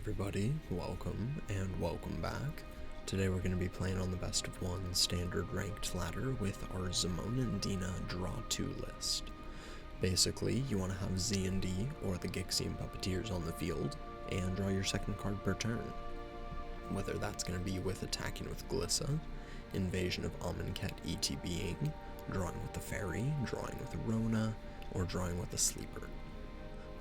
everybody, welcome and welcome back. Today we're going to be playing on the best of one standard ranked ladder with our Zimone and Dina draw 2 list. Basically, you want to have Z and D or the Gixxian Puppeteers on the field and draw your second card per turn. Whether that's going to be with attacking with Glissa, Invasion of Amonkhet ETBing, drawing with the Fairy, drawing with a Rona, or drawing with a Sleeper.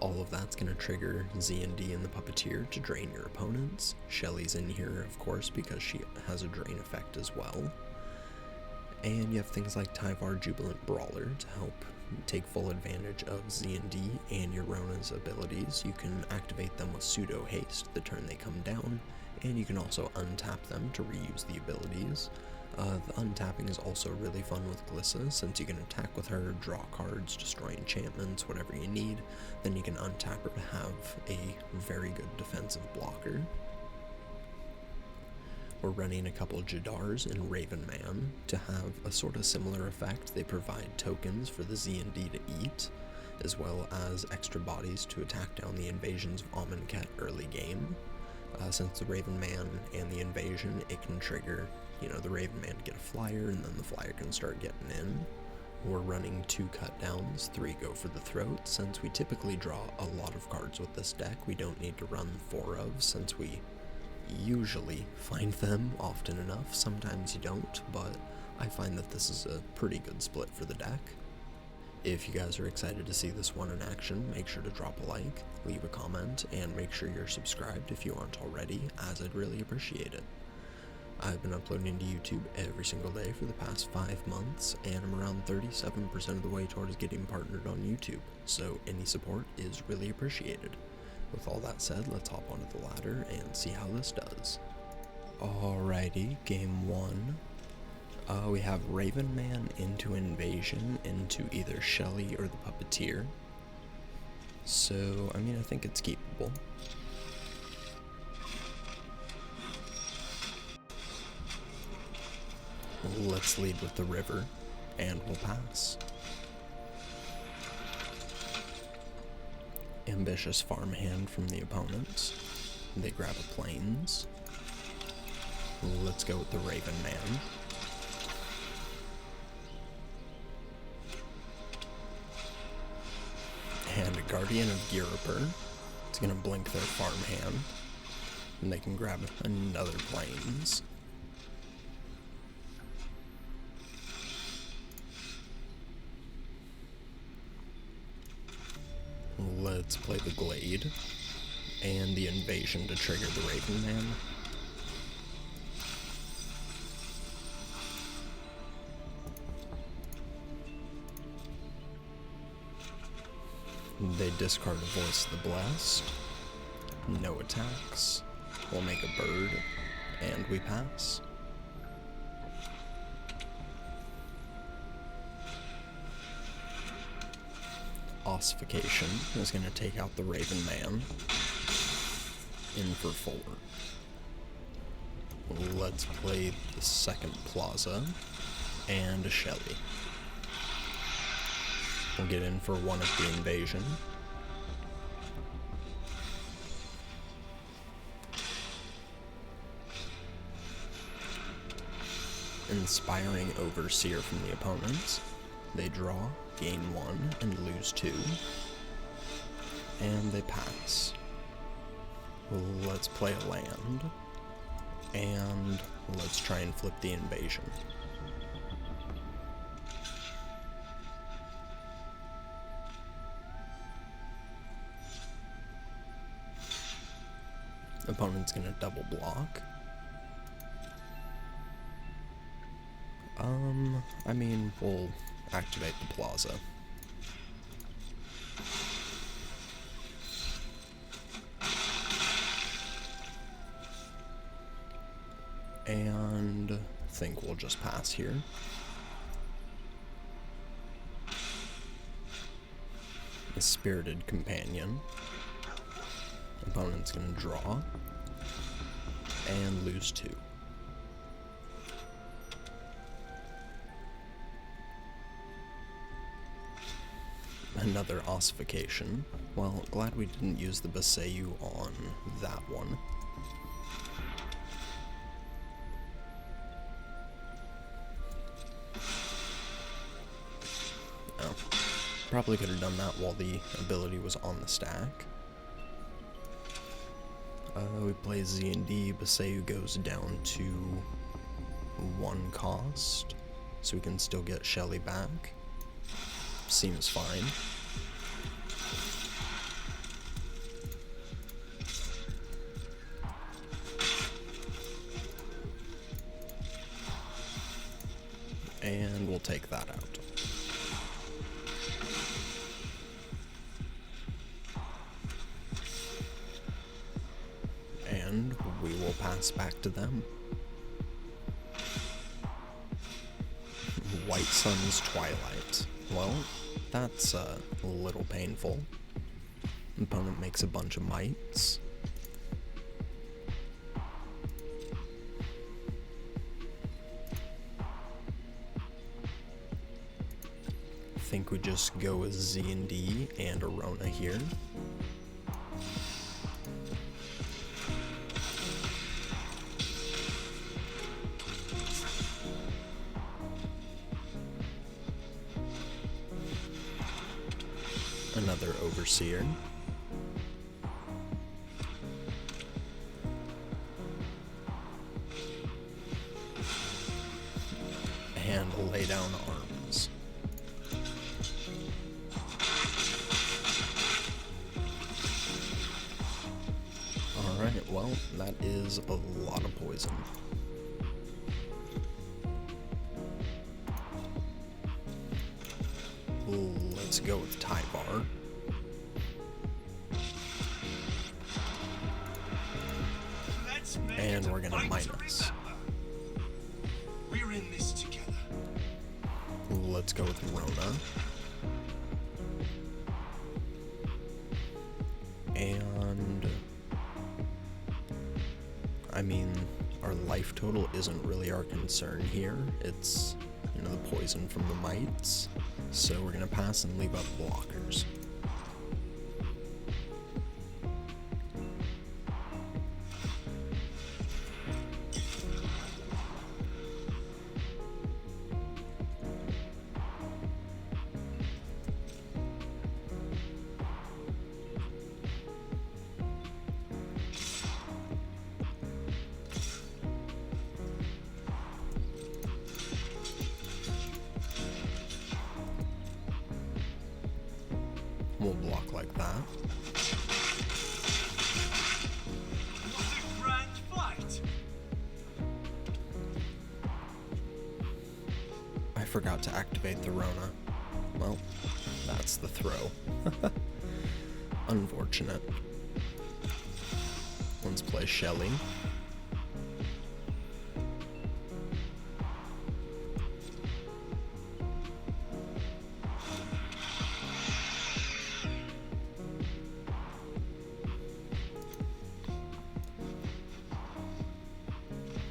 All of that's going to trigger Z and D and the Puppeteer to drain your opponents. Shelly's in here, of course, because she has a drain effect as well. And you have things like Tyvar Jubilant Brawler to help take full advantage of Z and D and your Rona's abilities. You can activate them with Pseudo Haste the turn they come down, and you can also untap them to reuse the abilities. The untapping is also really fun with Glissa, since you can attack with her, draw cards, destroy enchantments, whatever you need. Then you can untap her to have a very good defensive blocker. We're running a couple Jadars and Raven Man to have a sort of similar effect. They provide tokens for the Z and D to eat, as well as extra bodies to attack down the invasions of Amonkhet early game. Since the Raven Man and the invasion, it can trigger, the Raven Man to get a flyer, and then the flyer can start getting in. We're running 2 cut downs, 3 go for the throat. Since we typically draw a lot of cards with this deck, we don't need to run 4 of, since we usually find them often enough. Sometimes you don't, but I find that this is a pretty good split for the deck. If you guys are excited to see this one in action, make sure to drop a like, leave a comment, and make sure you're subscribed if you aren't already, as I'd really appreciate it. I've been uploading to YouTube every single day for the past 5 months, and I'm around 37% of the way towards getting partnered on YouTube, so any support is really appreciated. With all that said, let's hop onto the ladder and see how this does. Alrighty, game 1. We have Raven Man into Invasion into either Shelly or the Puppeteer. So, I think it's keepable. Let's lead with the river, and we'll pass. Ambitious farmhand from the opponents. They grab a Plains. Let's go with the Raven Man. And a Guardian of Gyruper. It's gonna blink their farmhand, and they can grab another Plains. Let's play the Glade and the Invasion to trigger the Raven Man. They discard a Voice of the Blessed. No attacks. We'll make a bird, and we pass. Ossification is going to take out the Raven Man. In for 4. Let's play the second Plaza and a Shelly. We'll get in for 1 of the Invasion. Inspiring Overseer from the opponents. They draw, gain 1, and lose 2. And they pass. Let's play a land. And let's try and flip the Invasion. Opponent's gonna double block. We'll activate the Plaza. And I think we'll just pass here. A Spirited Companion. Opponent's gonna draw and lose 2. Another ossification. Well, glad we didn't use the Baseyu on that one. Oh. Probably could have done that while the ability was on the stack. We play Z&D, Baseyu goes down to 1 cost, so we can still get Shelly back. Seems fine. And we'll take that out. And we will pass back to them. White Sun's Twilight. Well, that's a little painful. Opponent makes a bunch of mites. Think we just go with Z&D and Arona here. Another Overseer. And lay down arms. Alright, well, that is a lot of poison. Let's go with Tyvar. And we're gonna minus. We're in this together. Let's go with Rona. And I mean, our life total isn't really our concern here. It's, you know, the poison from the mites. So we're gonna pass and leave up blockers. We'll block like that. What a grand fight! I forgot to activate the Rona. Well, that's the throw. Unfortunate. Let's play Shelly.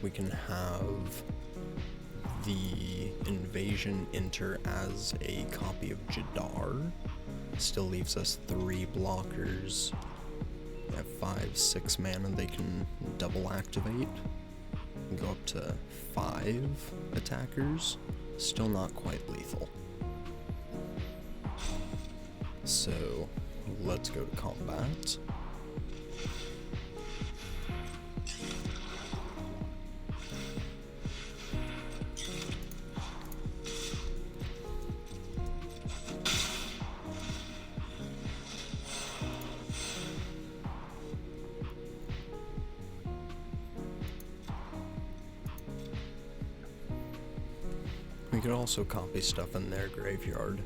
We can have the invasion enter as a copy of Jadar. Still leaves us 3 blockers. They have 5, 6 mana they can double activate. Go up to 5 attackers. Still not quite lethal. So let's go to combat. We could also copy stuff in their graveyard,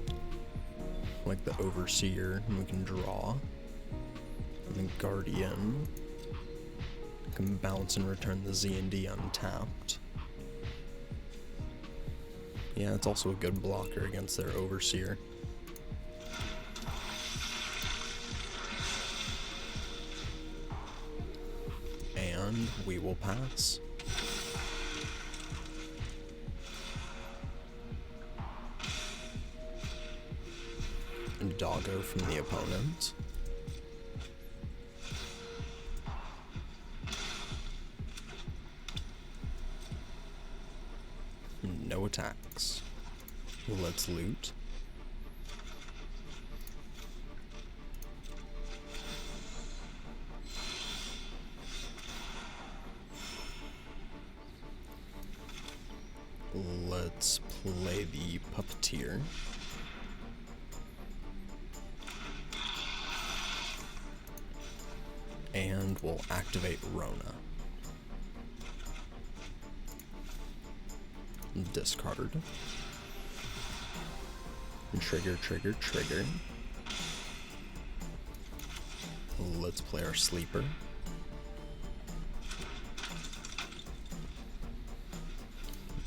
like the Overseer, and we can draw. And the Guardian can bounce and return the Z&D untapped. Yeah, it's also a good blocker against their Overseer. And we will pass. go from the opponent. No attacks. Let's loot. Let's play the Puppeteer. And we'll activate Rona. Discard. Trigger, trigger, trigger. Let's play our Sleeper.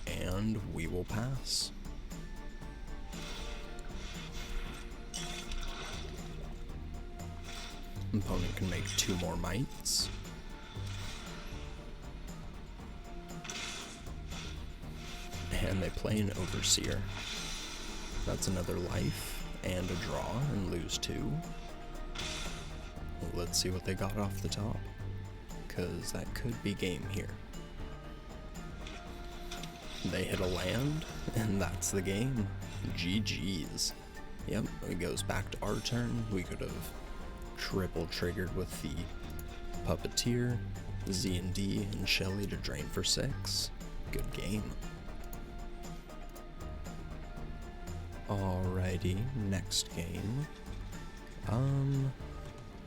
And we will pass. Opponent can make 2 more mites. And they play an Overseer. That's another life and a draw, and lose 2. Let's see what they got off the top, because that could be game here. They hit a land, and that's the game. GG's. Yep, it goes back to our turn. We could have triple triggered with the Puppeteer, Z&D, and Shelly to drain for 6. Good game. Alrighty, next game.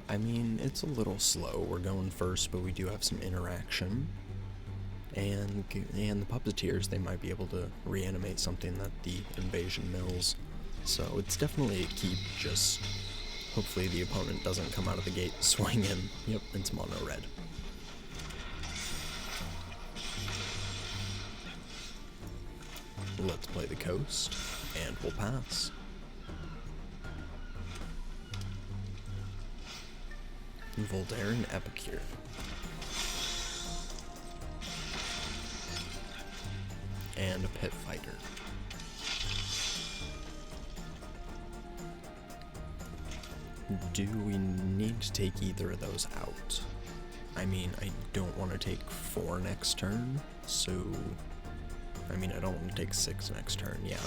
I mean, it's a little slow. We're going first, but we do have some interaction. And the Puppeteers, they might be able to reanimate something that the invasion mills. So it's definitely a keep, just hopefully the opponent doesn't come out of the gate swinging. Yep, it's mono red. Let's play the coast, and we'll pass. Voltaire and Epicure. And a Pit Fighter. Do we need to take either of those out? I mean, I don't want to take 4 next turn, so... I mean, I don't want to take 6 next turn, yeah.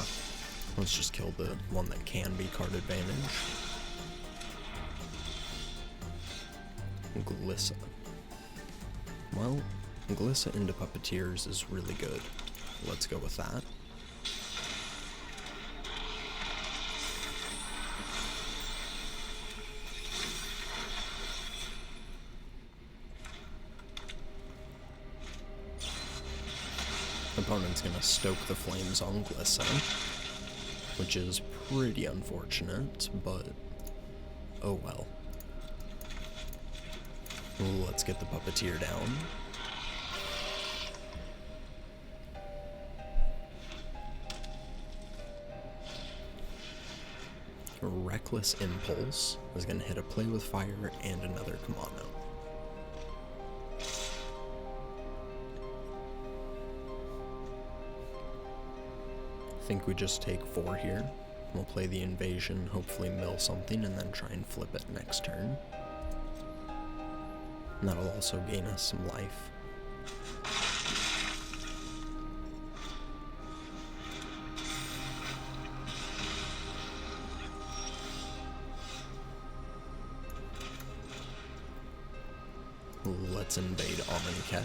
Let's just kill the one that can be card advantage. Glissa. Well, Glissa into Puppeteers is really good. Let's go with that. Opponent's gonna stoke the flames on Glissa, which is pretty unfortunate, but oh well. Let's get the Puppeteer down. Reckless Impulse is going to hit a Play with Fire and another Commando. I think we just take 4 here. We'll play the Invasion, hopefully mill something, and then try and flip it next turn. And that'll also gain us some life. Let's invade Amonkhet.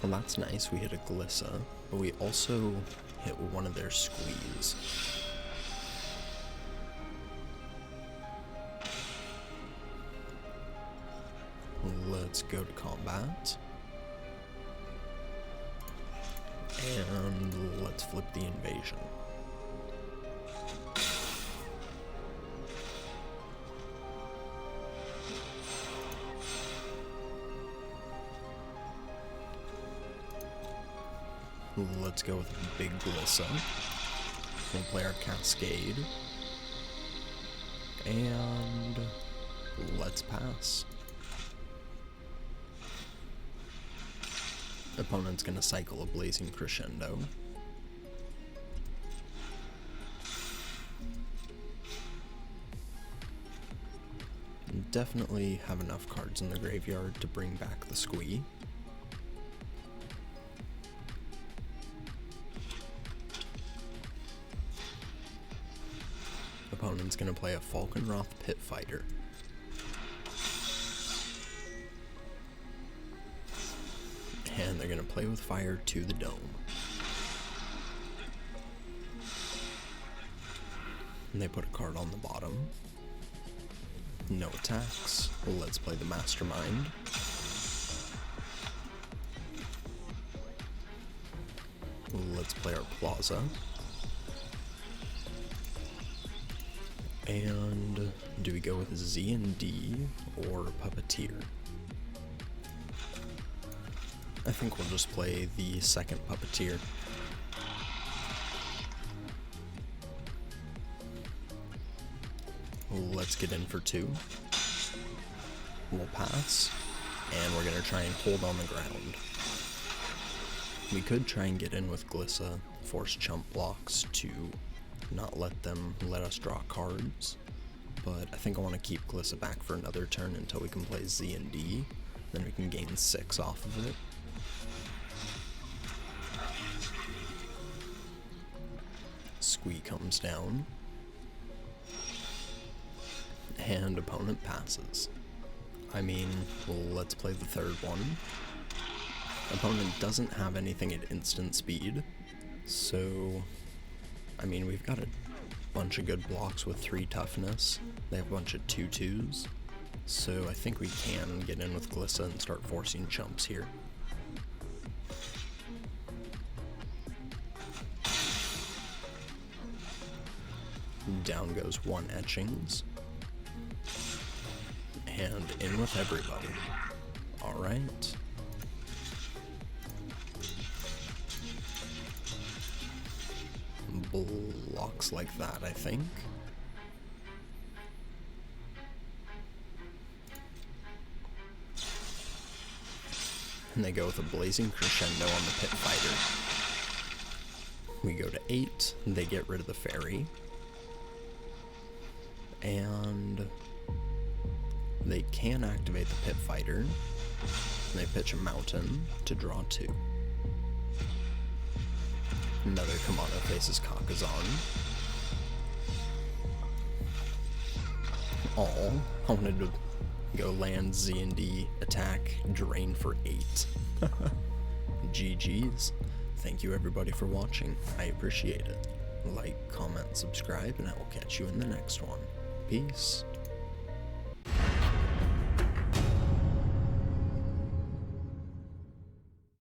Well, that's nice. We hit a Glissa, but we also hit one of their Squeeze. Let's go to combat. And let's flip the Invasion. Let's go with a big Glissa. We'll play our Cascade. And let's pass. Opponent's gonna cycle a Blazing Crescendo. Definitely have enough cards in the graveyard to bring back the squee. Opponent's gonna play a Falkenroth Pit Fighter. And they're gonna play with fire to the dome. And they put a card on the bottom. No attacks. Let's play the Mastermind. Let's play our Plaza. And do we go with Z&D or Puppeteer? I think we'll just play the second Puppeteer. Let's get in for 2. We'll pass, and we're gonna try and hold on the ground. We could try and get in with Glissa, force chump blocks to not let them let us draw cards, but I think I want to keep Glissa back for another turn until we can play Z&D, then we can gain 6 off of it. Squee comes down, and opponent passes. I mean, let's play the third one. Opponent doesn't have anything at instant speed, so, I mean, we've got a bunch of good blocks with 3 toughness. They have a bunch of 2/2s, so I think we can get in with Glissa and start forcing chumps here. Down goes 1 Etchings. And in with everybody. Alright. Blocks like that, I think. And they go with a Blazing Crescendo on the Pit Fighter. We go to 8, they get rid of the fairy. And they can activate the Pit Fighter. And they pitch a Mountain to draw 2. Another Kamado faces Kakazan. I wanted to go land Z&D, attack, drain for 8. GG's. Thank you everybody for watching. I appreciate it. Like, comment, subscribe, and I will catch you in the next one. Peace.